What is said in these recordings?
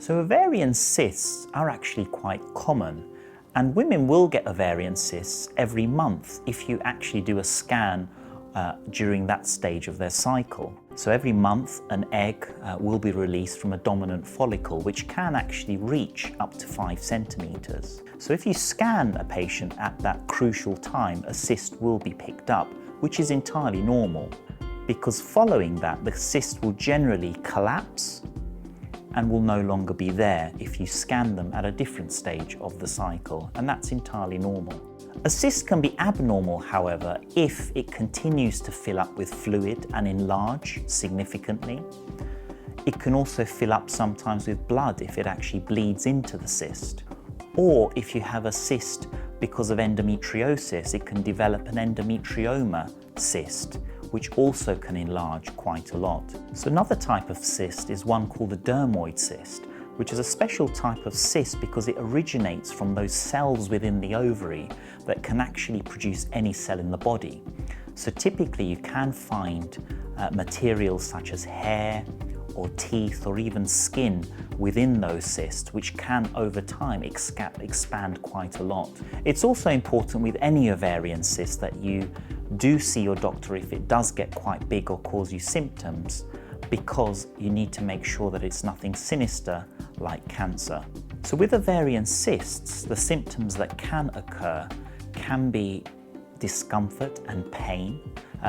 So ovarian cysts are actually quite common, and women will get ovarian cysts every month if you actually do a scan during that stage of their cycle. So every month an egg will be released from a dominant follicle, which can actually reach up to 5 centimeters. So if you scan a patient at that crucial time, a cyst will be picked up, which is entirely normal, because following that the cyst will generally collapse and will no longer be there if you scan them at a different stage of the cycle, and that's entirely normal. A cyst can be abnormal, however, if it continues to fill up with fluid and enlarge significantly. It can also fill up sometimes with blood if it actually bleeds into the cyst. Or if you have a cyst because of endometriosis, it can develop an endometrioma cyst, which also can enlarge quite a lot. So another type of cyst is one called a dermoid cyst, which is a special type of cyst because it originates from those cells within the ovary that can actually produce any cell in the body. So typically you can find materials such as hair or teeth or even skin within those cysts, which can over time expand quite a lot. It's also important with any ovarian cyst that you do see your doctor if it does get quite big or cause you symptoms, because you need to make sure that it's nothing sinister like cancer. So with ovarian cysts, the symptoms that can occur can be discomfort and pain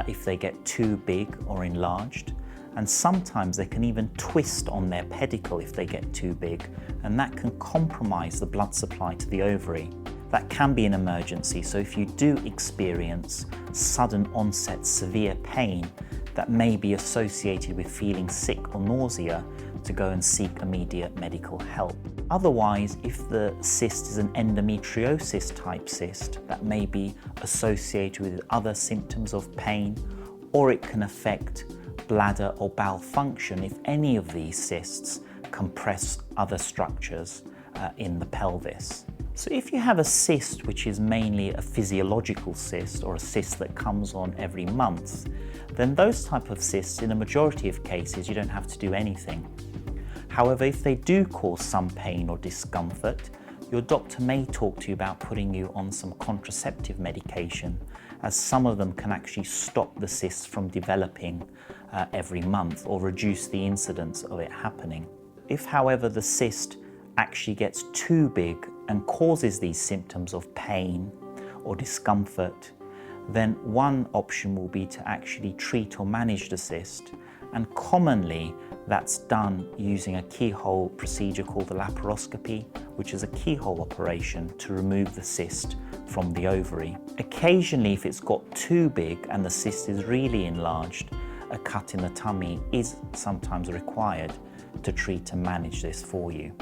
if they get too big or enlarged, and sometimes they can even twist on their pedicle if they get too big, and that can compromise the blood supply to the ovary. That can be an emergency, so if you do experience sudden onset severe pain that may be associated with feeling sick or nausea, to go and seek immediate medical help. Otherwise, if the cyst is an endometriosis type cyst, that may be associated with other symptoms of pain, or it can affect bladder or bowel function if any of these cysts compress other structures in the pelvis. So if you have a cyst which is mainly a physiological cyst or a cyst that comes on every month, then those type of cysts, in a majority of cases, you don't have to do anything. However, if they do cause some pain or discomfort, your doctor may talk to you about putting you on some contraceptive medication, as some of them can actually stop the cysts from developing every month or reduce the incidence of it happening. If, however, the cyst actually gets too big and causes these symptoms of pain or discomfort, then one option will be to actually treat or manage the cyst, and commonly that's done using a keyhole procedure called the laparoscopy, which is a keyhole operation to remove the cyst from the ovary. Occasionally, if it's got too big and the cyst is really enlarged, a cut in the tummy is sometimes required to treat and manage this for you.